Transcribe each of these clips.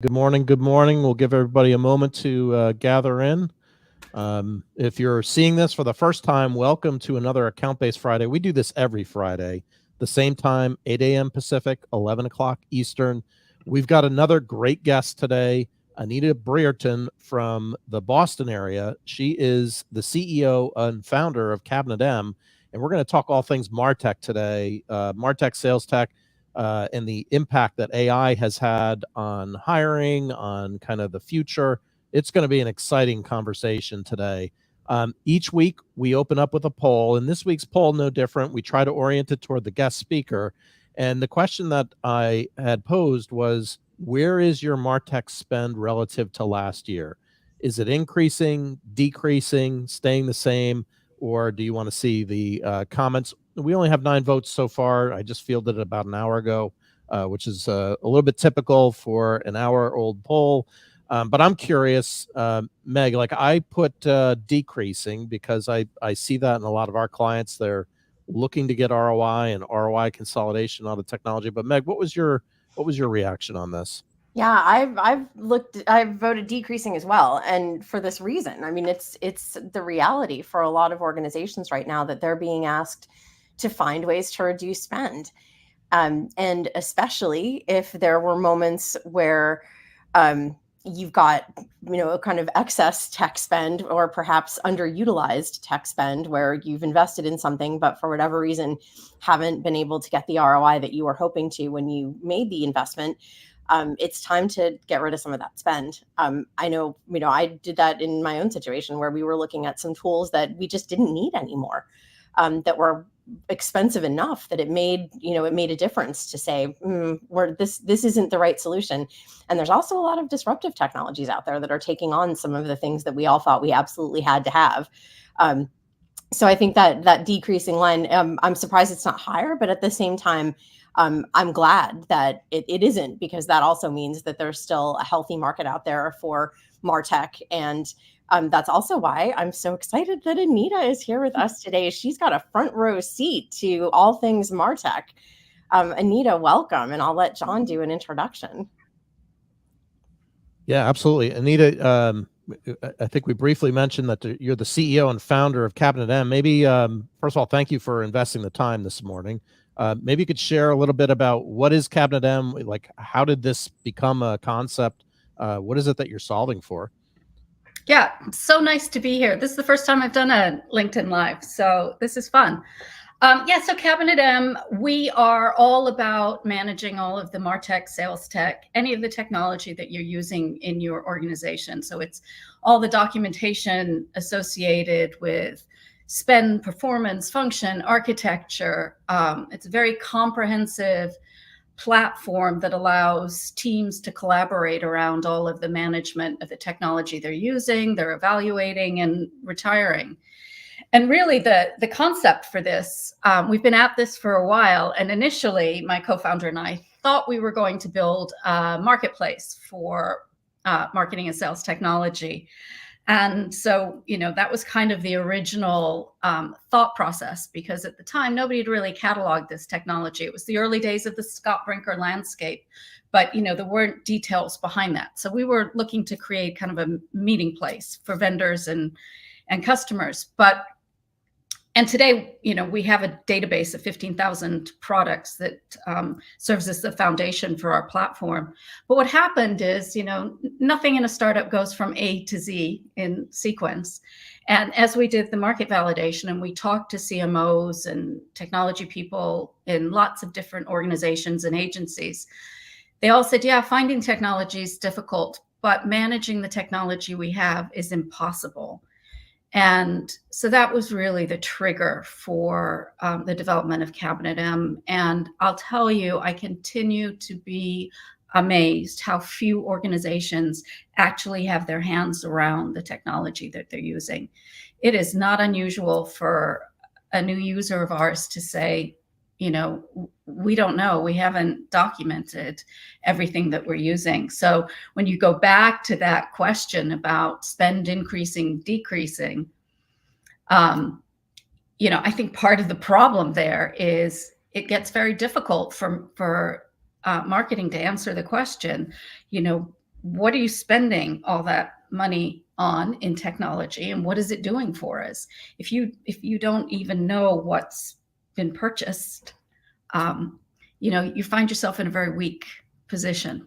Good morning. Good morning. We'll give everybody a moment to gather in. If you're seeing this for the first time, welcome to another Account-Based Friday. We do this every Friday, the same time, 8 a.m. Pacific, 11 o'clock Eastern. We've got another great guest today, Anita Brearton from the Boston area. She is the CEO and founder of CabinetM, and we're going to talk all things MarTech today, MarTech sales tech, and the impact that AI has had on hiring, on kind of the future. It's going to be an exciting conversation today. Each week, we open up with a poll, and this week's poll, no different. We try to orient it toward the guest speaker. And the question that I had posed was, where is your MarTech spend relative to last year? Is it increasing, decreasing, staying the same, or do you want to see the comments? We only have 9 votes so far. I just fielded it about an hour ago, which is a little bit typical for an hour-old poll. But I'm curious, Meg, like I put decreasing because I see that in a lot of our clients. They're looking to get ROI and ROI consolidation on the technology. But Meg, what was your reaction on this? Yeah, I've voted decreasing as well, and for this reason. I mean, it's the reality for a lot of organizations right now that they're being asked to find ways to reduce spend, and especially if there were moments where you've got a kind of excess tech spend or perhaps underutilized tech spend where you've invested in something but for whatever reason haven't been able to get the ROI that you were hoping to when you made the investment. It's time to get rid of some of that spend. I know, I did that in my own situation where we were looking at some tools that we just didn't need anymore, that were expensive enough that it made a difference to say, this isn't the right solution. And there's also a lot of disruptive technologies out there that are taking on some of the things that we all thought we absolutely had to have. So I think that decreasing line, I'm surprised it's not higher, but at the same time, I'm glad that it isn't, because that also means that there's still a healthy market out there for MarTech. And that's also why I'm so excited that Anita is here with us today. She's got a front row seat to all things MarTech. Anita, welcome, and I'll let John do an introduction. Yeah, absolutely. Anita, I think we briefly mentioned that you're the CEO and founder of CabinetM. Maybe, first of all, thank you for investing the time this morning. Maybe you could share a little bit about what is CabinetM, like how did this become a concept? What is it that you're solving for? Yeah, so nice to be here. This is the first time I've done a LinkedIn Live, so this is fun. So CabinetM, we are all about managing all of the MarTech, sales tech, any of the technology that you're using in your organization. So it's all the documentation associated with spend, performance, function, architecture. It's a very comprehensive platform that allows teams to collaborate around all of the management of the technology they're using, they're evaluating and retiring. And really the concept for this, we've been at this for a while. And initially, my co-founder and I thought we were going to build a marketplace for marketing and sales technology. And so, that was kind of the original thought process, because at the time, nobody had really cataloged this technology. It was the early days of the Scott Brinker landscape, but, there weren't details behind that. So we were looking to create kind of a meeting place for vendors and customers. And today, we have a database of 15,000 products that serves as the foundation for our platform. But what happened is, nothing in a startup goes from A to Z in sequence. And as we did the market validation and we talked to CMOs and technology people in lots of different organizations and agencies, they all said, yeah, finding technology is difficult, but managing the technology we have is impossible. And so that was really the trigger for the development of CabinetM. And I'll tell you, I continue to be amazed how few organizations actually have their hands around the technology that they're using. It is not unusual for a new user of ours to say, we don't know, we haven't documented everything that we're using. So when you go back to that question about spend increasing, decreasing, I think part of the problem there is it gets very difficult for marketing to answer the question, what are you spending all that money on in technology, and what is it doing for us? If you don't even know what's been purchased, you find yourself in a very weak position.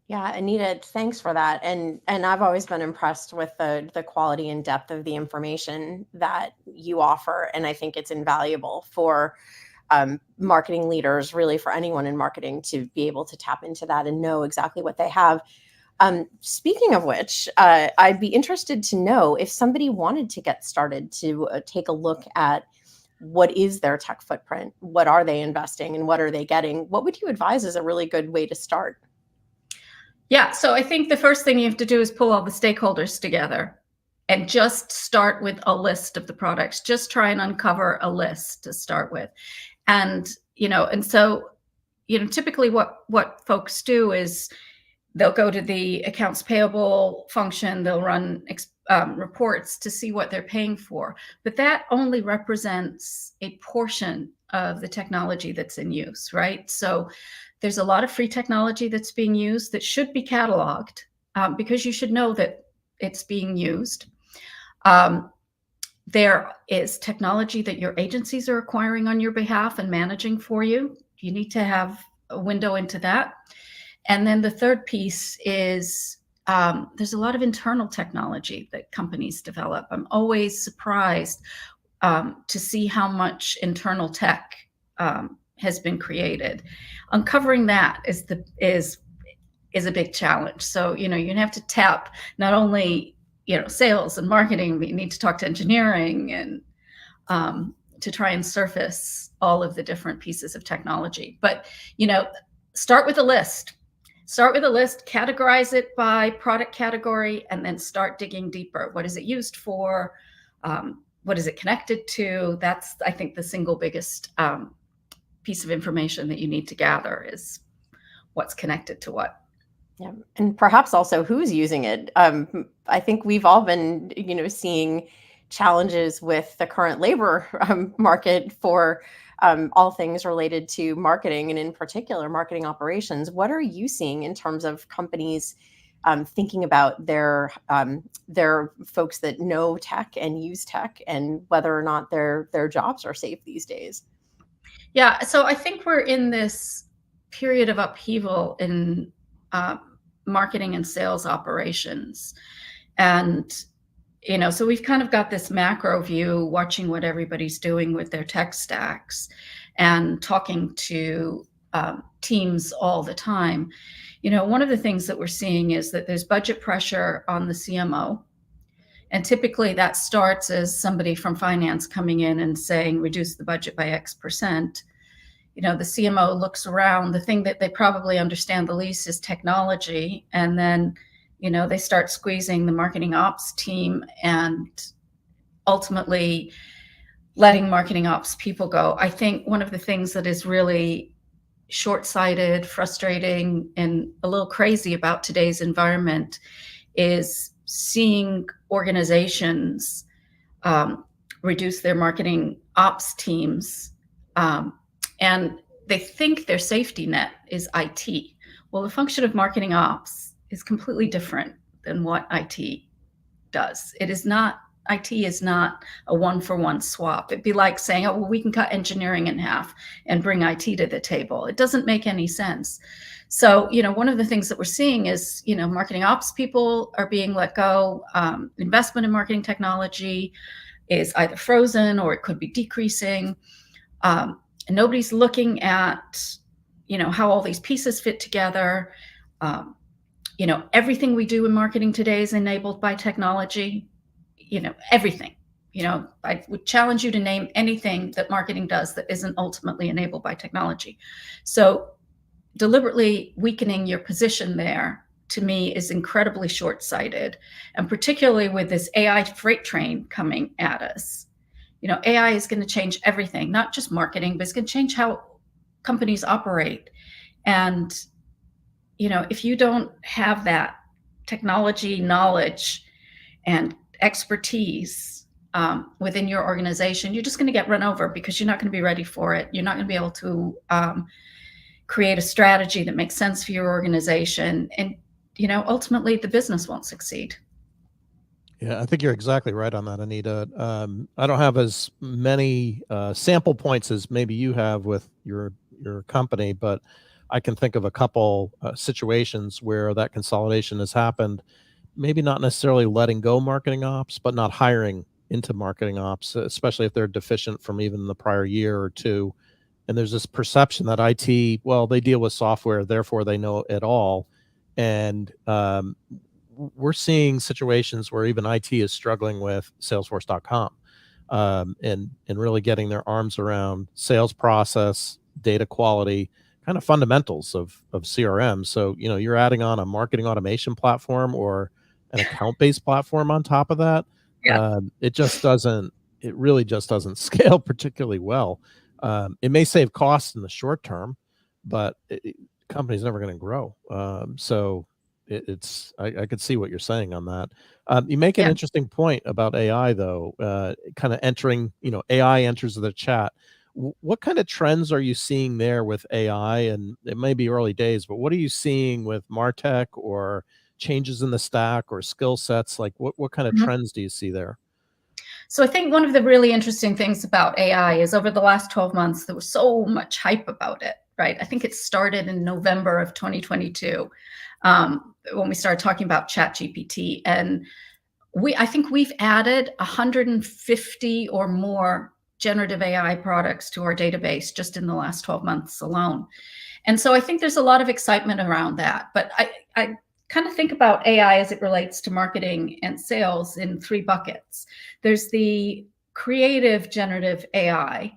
Yeah, Anita, thanks for that. And I've always been impressed with the quality and depth of the information that you offer. And I think it's invaluable for marketing leaders, really for anyone in marketing, to be able to tap into that and know exactly what they have. Speaking of which, I'd be interested to know if somebody wanted to get started to take a look at what is their tech footprint, what are they investing, and what are they getting? What would you advise is a really good way to start? Yeah, so I think the first thing you have to do is pull all the stakeholders together and just start with a list of the products. Just try and uncover a list to start with. And so typically what folks do is they'll go to the accounts payable function, they'll run reports to see what they're paying for. But that only represents a portion of the technology that's in use, right? So there's a lot of free technology that's being used that should be cataloged, because you should know that it's being used. There is technology that your agencies are acquiring on your behalf and managing for you. You need to have a window into that. And then the third piece is there's a lot of internal technology that companies develop. I'm always surprised to see how much internal tech has been created. Uncovering that is a big challenge. So you have to tap not only sales and marketing, but you need to talk to engineering and to try and surface all of the different pieces of technology. But start with a list. Start with a list, categorize it by product category, and then start digging deeper. What is it used for? What is it connected to? That's, I think, the single biggest piece of information that you need to gather is what's connected to what. Yeah, and perhaps also who's using it. I think we've all been, seeing challenges with the current labor market for all things related to marketing, and in particular marketing operations. What are you seeing in terms of companies thinking about their folks that know tech and use tech, and whether or not their jobs are safe these days? Yeah, so I think we're in this period of upheaval in marketing and sales operations. And so we've kind of got this macro view, watching what everybody's doing with their tech stacks and talking to teams all the time. One of the things that we're seeing is that there's budget pressure on the CMO. And typically that starts as somebody from finance coming in and saying, reduce the budget by X%. The CMO looks around. The thing that they probably understand the least is technology. And then, they start squeezing the marketing ops team and ultimately letting marketing ops people go. I think one of the things that is really short-sighted, frustrating, and a little crazy about today's environment is seeing organizations reduce their marketing ops teams, and they think their safety net is IT. Well, the function of marketing ops is completely different than what IT does. IT is not a one-for-one swap. It'd be like saying, oh, well, we can cut engineering in half and bring IT to the table. It doesn't make any sense. So, one of the things that we're seeing is, marketing ops people are being let go. Investment in marketing technology is either frozen or it could be decreasing. And nobody's looking at, how all these pieces fit together. Everything we do in marketing today is enabled by technology. Everything. I would challenge you to name anything that marketing does that isn't ultimately enabled by technology. So deliberately weakening your position there, to me, is incredibly short-sighted. And particularly with this AI freight train coming at us. AI is going to change everything, not just marketing, but it's going to change how companies operate. And, if you don't have that technology knowledge and expertise within your organization, you're just going to get run over because you're not going to be ready for it. You're not going to be able to create a strategy that makes sense for your organization, and ultimately the business won't succeed. Yeah, I think you're exactly right on that, Anita. I don't have as many sample points as maybe you have with your company, but I can think of a couple situations where that consolidation has happened. Maybe not necessarily letting go marketing ops, but not hiring into marketing ops, especially if they're deficient from even the prior year or two. And there's this perception that IT, well, they deal with software, therefore they know it all. And we're seeing situations where even IT is struggling with Salesforce.com, and really getting their arms around sales process, data quality, kind of fundamentals of CRM. So you're adding on a marketing automation platform or an account-based platform on top of that. Yeah. It just doesn't. It really just doesn't scale particularly well. It may save costs in the short term, but company's never going to grow. So it's I could see what you're saying on that. You make an Yeah. interesting point about AI, though. Kind of entering, AI enters the chat. What kind of trends are you seeing there with AI? And it may be early days, but what are you seeing with MarTech or changes in the stack or skill sets? Like what kind of Mhm. trends do you see there? So I think one of the really interesting things about AI is over the last 12 months, there was so much hype about it, right? I think it started in November of 2022 when we started talking about ChatGPT. And I think we've added 150 or more generative AI products to our database just in the last 12 months alone. And so I think there's a lot of excitement around that. But I kind of think about AI as it relates to marketing and sales in three buckets. There's the creative generative AI,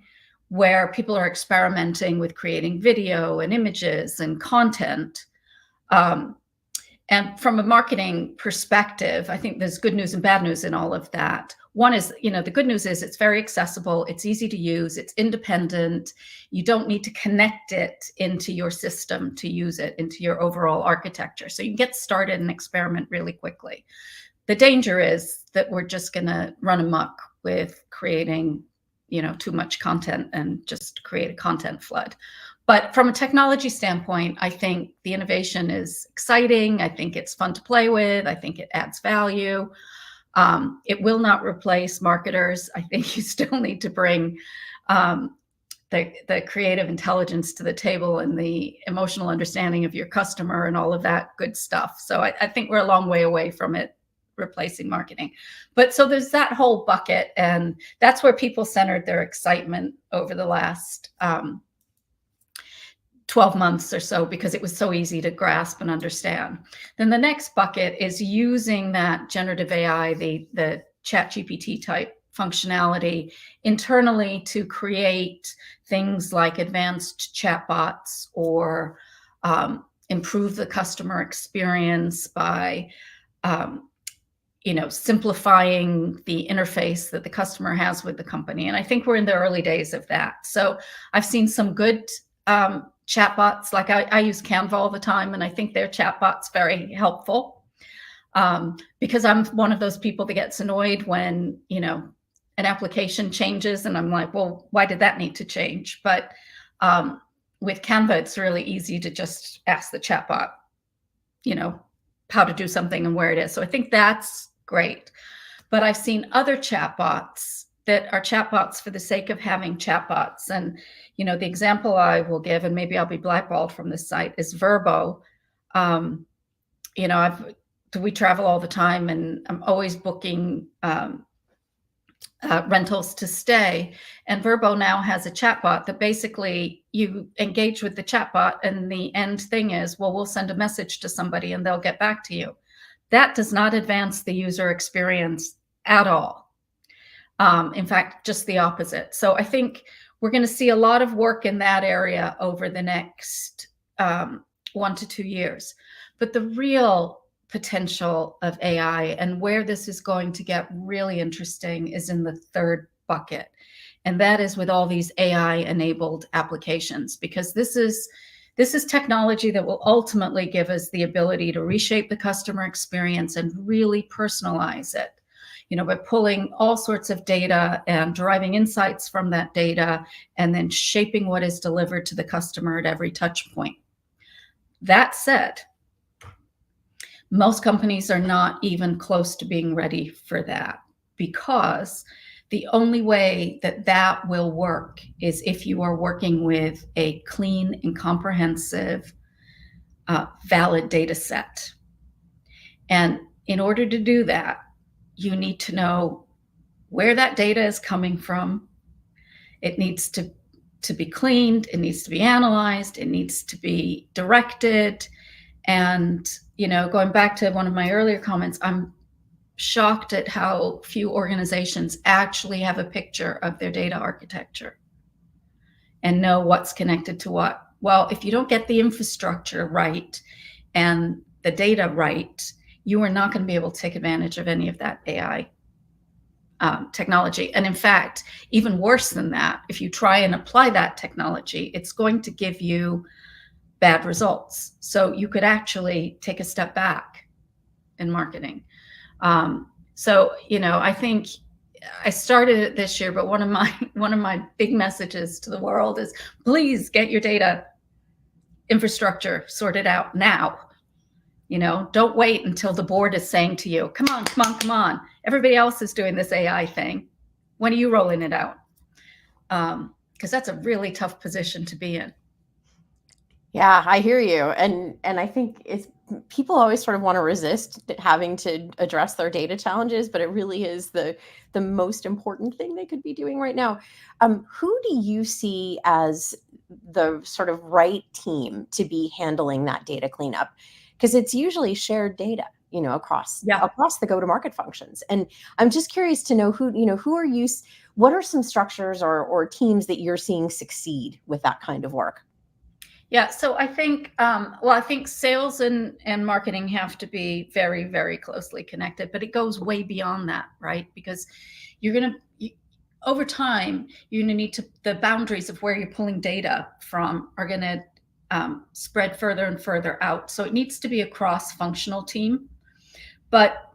where people are experimenting with creating video and images and content. And from a marketing perspective, I think there's good news and bad news in all of that. One is, the good news is it's very accessible, it's easy to use, it's independent. You don't need to connect it into your system to use it into your overall architecture. So you can get started and experiment really quickly. The danger is that we're just going to run amok with creating, too much content and just create a content flood. But from a technology standpoint, I think the innovation is exciting. I think it's fun to play with. I think it adds value. It will not replace marketers. I think you still need to bring the creative intelligence to the table and the emotional understanding of your customer and all of that good stuff. So I think we're a long way away from it replacing marketing. But so there's that whole bucket, and that's where people centered their excitement over the last 12 months or so, because it was so easy to grasp and understand. Then the next bucket is using that generative AI, the ChatGPT type functionality internally to create things like advanced chatbots or improve the customer experience by simplifying the interface that the customer has with the company. And I think we're in the early days of that. So I've seen some good chatbots. Like I use Canva all the time, and I think their chatbot's very helpful because I'm one of those people that gets annoyed when, an application changes and I'm like, well, why did that need to change? But with Canva, it's really easy to just ask the chatbot, how to do something and where it is. So I think that's great. But I've seen other chatbots that are chatbots for the sake of having chatbots. And, the example I will give, and maybe I'll be blackballed from this site, is Verbo. We travel all the time, and I'm always booking rentals to stay. And Verbo now has a chatbot that basically you engage with the chatbot, and the end thing is, well, we'll send a message to somebody and they'll get back to you. That does not advance the user experience at all. In fact, just the opposite. So I think we're going to see a lot of work in that area over the next 1 to 2 years. But the real potential of AI and where this is going to get really interesting is in the third bucket. And that is with all these AI-enabled applications, because this is technology that will ultimately give us the ability to reshape the customer experience and really personalize it. by pulling all sorts of data and deriving insights from that data and then shaping what is delivered to the customer at every touch point. That said, most companies are not even close to being ready for that, because the only way that that will work is if you are working with a clean and comprehensive, valid data set. And in order to do that, you need to know where that data is coming from. It needs to be cleaned, it needs to be analyzed, it needs to be directed. And, going back to one of my earlier comments, I'm shocked at how few organizations actually have a picture of their data architecture and know what's connected to what. Well, if you don't get the infrastructure right and the data right, you are not going to be able to take advantage of any of that AI technology. And in fact, even worse than that, if you try and apply that technology, it's going to give you bad results. So you could actually take a step back in marketing. I think I started it this year, but one of my big messages to the world is, please get your data infrastructure sorted out now. Don't wait until the board is saying to you, come on. Everybody else is doing this AI thing. When are you rolling it out? Because that's a really tough position to be in. Yeah, I hear you. And I think people always sort of want to resist having to address their data challenges, but it really is the most important thing they could be doing right now. Who do you see as the sort of right team to be handling that data cleanup? Because it's usually shared data, across the go-to-market functions. And I'm just curious to know what are some structures or teams that you're seeing succeed with that kind of work? Yeah, so I think, I think sales and marketing have to be very, very closely connected, but it goes way beyond that, right? Because over time, you're gonna need the boundaries of where you're pulling data from are gonna spread further and further out. So it needs to be a cross-functional team, but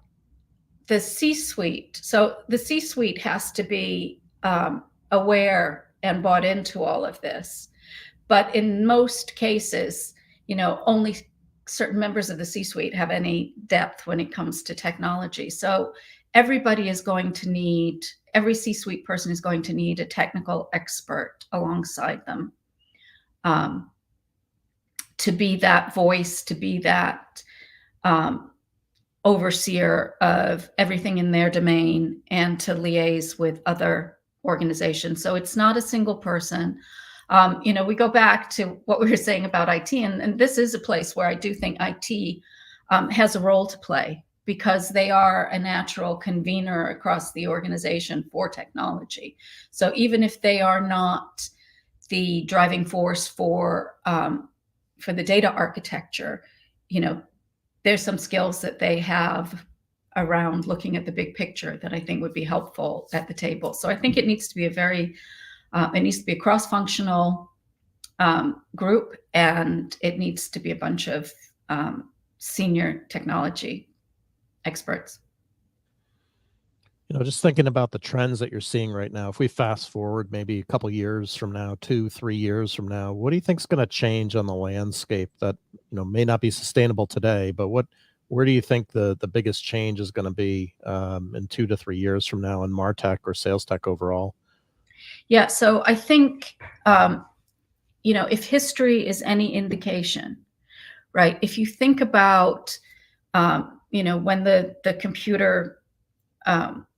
the C-suite has to be aware and bought into all of this. But in most cases, only certain members of the C-suite have any depth when it comes to technology. So every C-suite person is going to need a technical expert alongside them to be that voice, to be that overseer of everything in their domain, and to liaise with other organizations. So it's not a single person. We go back to what we were saying about IT, and this is a place where I do think IT has a role to play, because they are a natural convener across the organization for technology. So even if they are not the driving force for the data architecture, there's some skills that they have around looking at the big picture that I think would be helpful at the table. So I think it needs to be a cross-functional group, and it needs to be a bunch of senior technology experts. Just thinking about the trends that you're seeing right now, if we fast forward maybe a couple years from now, 2-3 years from now, what do you think is going to change on the landscape that may not be sustainable today, but where do you think the biggest change is going to be in 2 to 3 years from now in MarTech or sales tech overall? Yeah, so I think if history is any indication, right? If you think about when the computer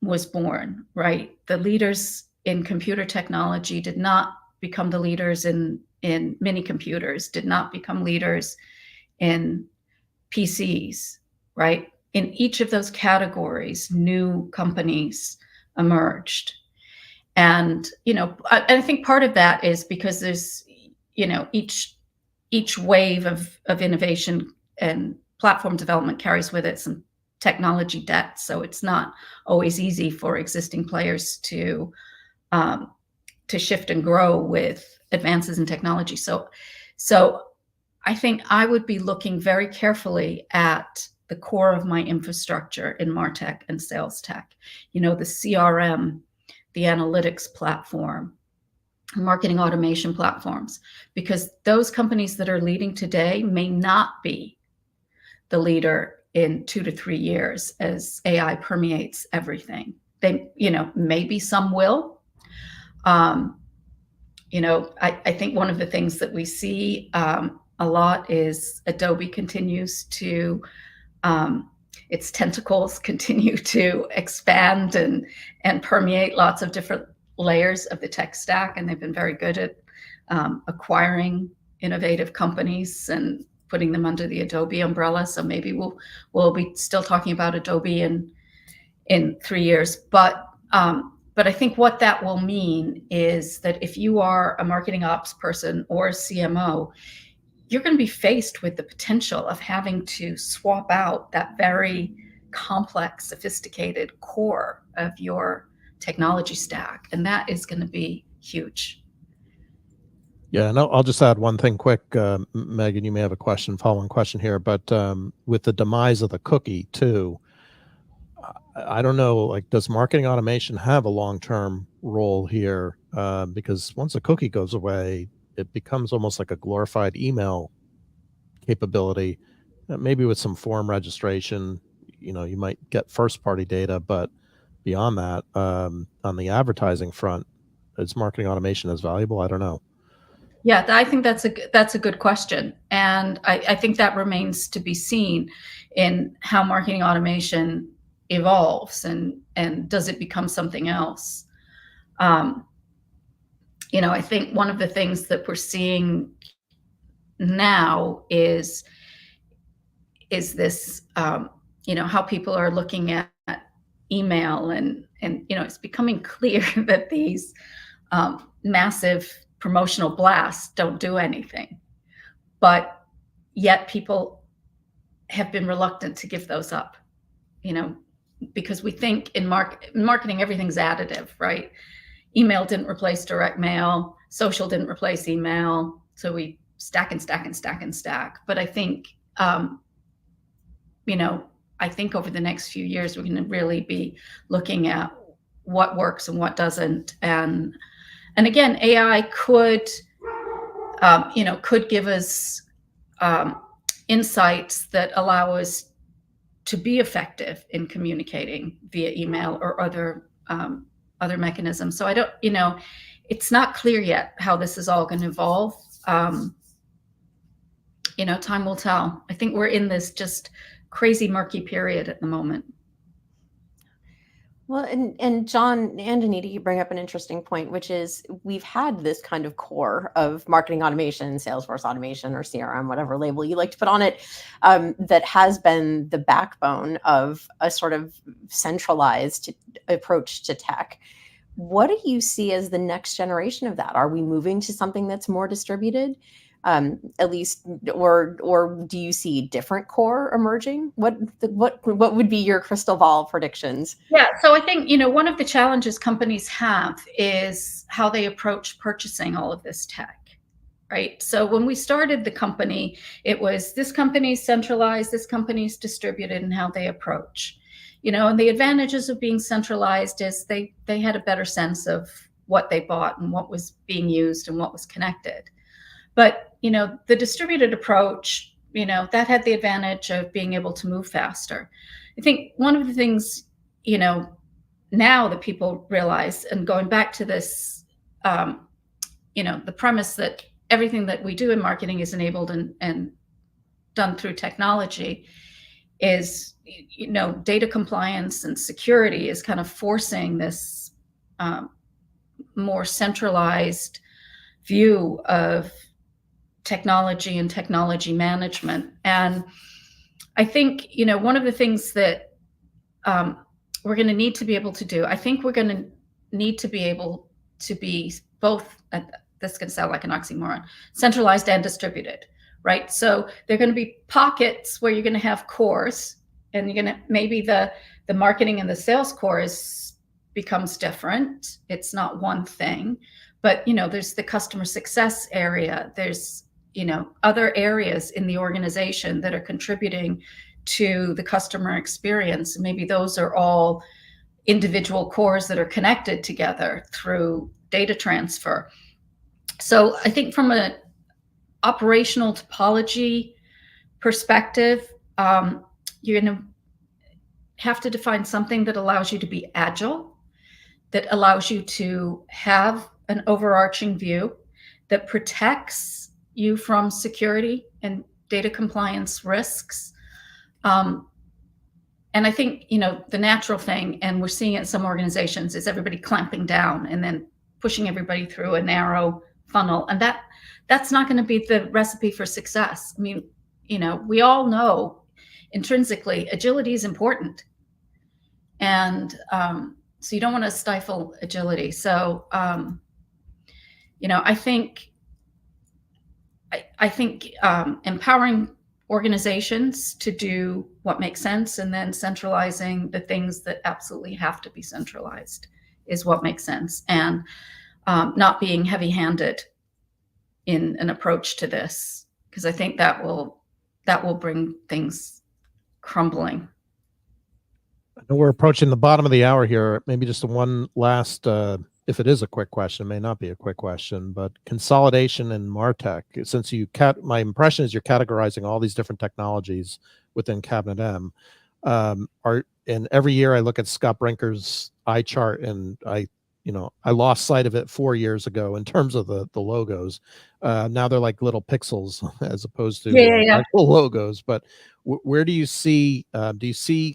was born, right? The leaders in computer technology did not become the leaders in mini computers, did not become leaders in PCs, right? In each of those categories, new companies emerged. And, I think part of that is because there's, each wave of innovation and platform development carries with it some technology debt. So it's not always easy for existing players to shift and grow with advances in technology. So I think I would be looking very carefully at the core of my infrastructure in MarTech and sales tech. The CRM, the analytics platform, marketing automation platforms, because those companies that are leading today may not be the leader in 2 to 3 years as AI permeates everything. They, maybe some will. I think one of the things that we see a lot is Adobe continues to, its tentacles continue to expand and permeate lots of different layers of the tech stack, and they've been very good at acquiring innovative companies and putting them under the Adobe umbrella. So maybe we'll be still talking about Adobe in 3 years. But I think what that will mean is that if you are a marketing ops person or a CMO, you're going to be faced with the potential of having to swap out that very complex, sophisticated core of your technology stack. And that is going to be huge. Yeah, no, I'll just add one thing quick. Megan, you may have a following question here, but with the demise of the cookie too, I don't know, like, does marketing automation have a long-term role here? Because once a cookie goes away, it becomes almost like a glorified email capability. Maybe with some form registration, you might get first-party data, but beyond that, on the advertising front, is marketing automation as valuable? I don't know. Yeah, I think that's a good question, and I think that remains to be seen in how marketing automation evolves and does it become something else. I think one of the things that we're seeing now is this, how people are looking at email and it's becoming clear that these massive promotional blasts don't do anything, but yet people have been reluctant to give those up, because we think in marketing, everything's additive, right? Email didn't replace direct mail, social didn't replace email, so we stack and stack and stack and stack. But I think, over the next few years, we're going to really be looking at what works and what doesn't. And again, AI could give us insights that allow us to be effective in communicating via email or other mechanisms. So I don't, it's not clear yet how this is all going to evolve. Time will tell. I think we're in this just crazy murky period at the moment. Well, and John and Anita, you bring up an interesting point, which is we've had this kind of core of marketing automation, Salesforce automation, or CRM, whatever label you like to put on it, that has been the backbone of a sort of centralized approach to tech. What do you see as the next generation of that? Are we moving to something that's more distributed? At least, or do you see different core emerging? What would be your crystal ball predictions? Yeah, so I think one of the challenges companies have is how they approach purchasing all of this tech, right? So when we started the company, it was this company's centralized, this company's distributed, and how they approach. And the advantages of being centralized is they had a better sense of what they bought and what was being used and what was connected. But, the distributed approach, that had the advantage of being able to move faster. I think one of the things, now that people realize, and going back to this, the premise that everything that we do in marketing is enabled and done through technology, is, data compliance and security is kind of forcing this more centralized view of technology and technology management. And I think, one of the things that we're going to need to be able to do, I think we're going to need to be able to be both, this can sound like an oxymoron, centralized and distributed, right? So there are going to be pockets where you're going to have cores, and you're going to, maybe the marketing and the sales cores becomes different. It's not one thing, but, there's the customer success area. There's, other areas in the organization that are contributing to the customer experience. Maybe those are all individual cores that are connected together through data transfer. So I think from an operational topology perspective, you're going to have to define something that allows you to be agile, that allows you to have an overarching view, that protects you from security and data compliance risks. And I think, the natural thing, and we're seeing it in some organizations, is everybody clamping down and then pushing everybody through a narrow funnel. And that's not going to be the recipe for success. I mean, we all know intrinsically agility is important. And so you don't want to stifle agility. So, I think empowering organizations to do what makes sense, and then centralizing the things that absolutely have to be centralized is what makes sense, and not being heavy-handed in an approach to this, because I think that will bring things crumbling. I know we're approaching the bottom of the hour here. Maybe just one last, if it is a quick question, it may not be a quick question, but consolidation and MarTech. Since my impression is you're categorizing all these different technologies within CabinetM. And every year I look at Scott Brinker's eye chart, and I lost sight of it 4 years ago in terms of the logos. Now they're like little pixels as opposed to actual logos. But where do you see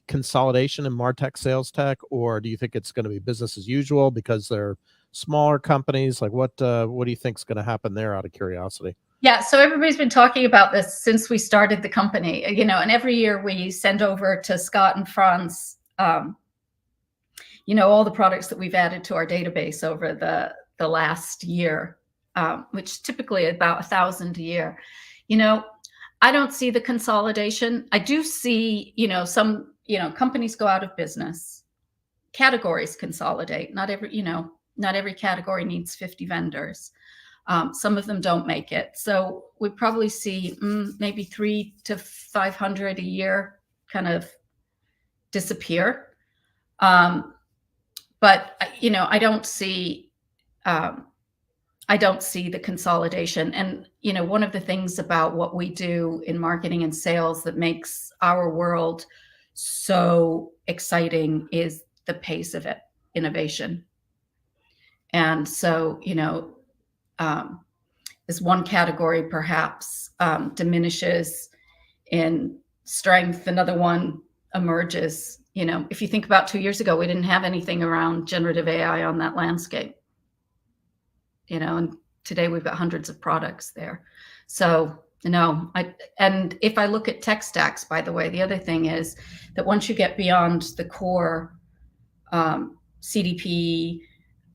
consolidation in MarTech sales tech, or do you think it's going to be business as usual because they're smaller companies? Like what do you think is going to happen there, out of curiosity? Yeah, so everybody's been talking about this since we started the company, and every year we send over to Scott and Franz, all the products that we've added to our database over the last year, which typically about 1,000 a year. I don't see the consolidation. I do see, some, companies go out of business, categories consolidate. Not every category needs 50 vendors. Some of them don't make it. So we probably see maybe 300 to 500 a year kind of disappear. But I don't see the consolidation. And one of the things about what we do in marketing and sales that makes our world so exciting is the pace of it, innovation. And so, as one category perhaps diminishes in strength, another one emerges. If you think about 2 years ago, we didn't have anything around generative AI on that landscape. And today we've got hundreds of products there. So, and if I look at tech stacks, by the way, the other thing is that once you get beyond the core CDP,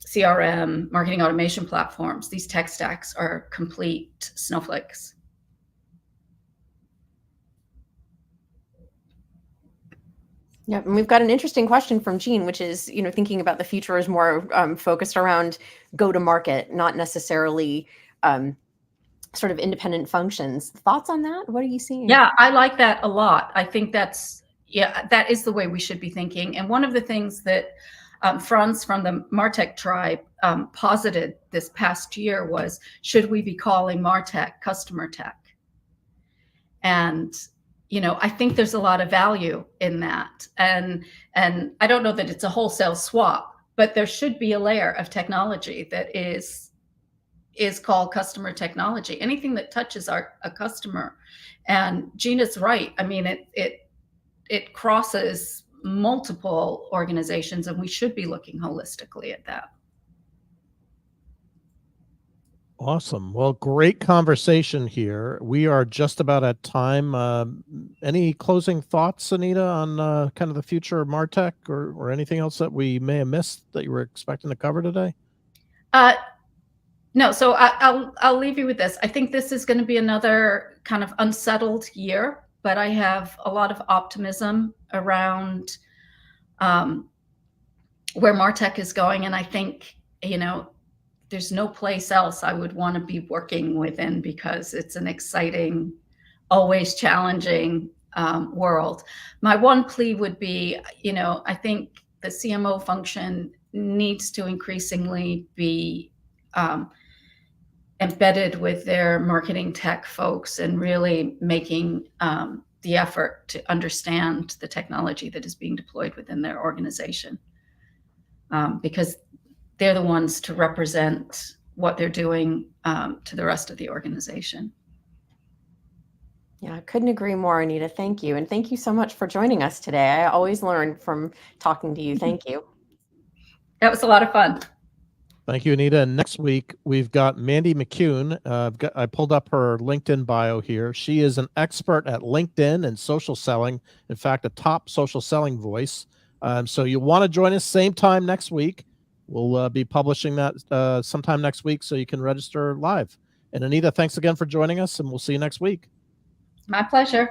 CRM, marketing automation platforms, these tech stacks are complete snowflakes. Yeah, and we've got an interesting question from Jean, which is, thinking about the future is more focused around go-to-market, not necessarily sort of independent functions. Thoughts on that? What are you seeing? Yeah, I like that a lot. I think that is the way we should be thinking. And one of the things that Franz from the MarTech tribe posited this past year was, should we be calling MarTech customer tech? And I think there's a lot of value in that. And I don't know that it's a wholesale swap, but there should be a layer of technology that is called customer technology. Anything that touches a customer. And Gina's right. I mean, it crosses multiple organizations, and we should be looking holistically at that. Awesome. Well, great conversation here. We are just about at time. Any closing thoughts, Anita, on kind of the future of MarTech, or anything else that we may have missed that you were expecting to cover today? No. So I'll leave you with this. I think this is going to be another kind of unsettled year, but I have a lot of optimism around where MarTech is going. And I think, there's no place else I would want to be working within, because it's an exciting, always challenging, world. My one plea would be, I think the CMO function needs to increasingly be embedded with their marketing tech folks and really making the effort to understand the technology that is being deployed within their organization, because they're the ones to represent what they're doing to the rest of the organization. Yeah, I couldn't agree more, Anita. Thank you. And thank you so much for joining us today. I always learn from talking to you. Thank you. That was a lot of fun. Thank you, Anita. And next week, we've got Mandy McCune. I pulled up her LinkedIn bio here. She is an expert at LinkedIn and social selling. In fact, a top social selling voice. So you want to join us same time next week. We'll be publishing that sometime next week, so you can register live. And Anita, thanks again for joining us, and we'll see you next week. My pleasure.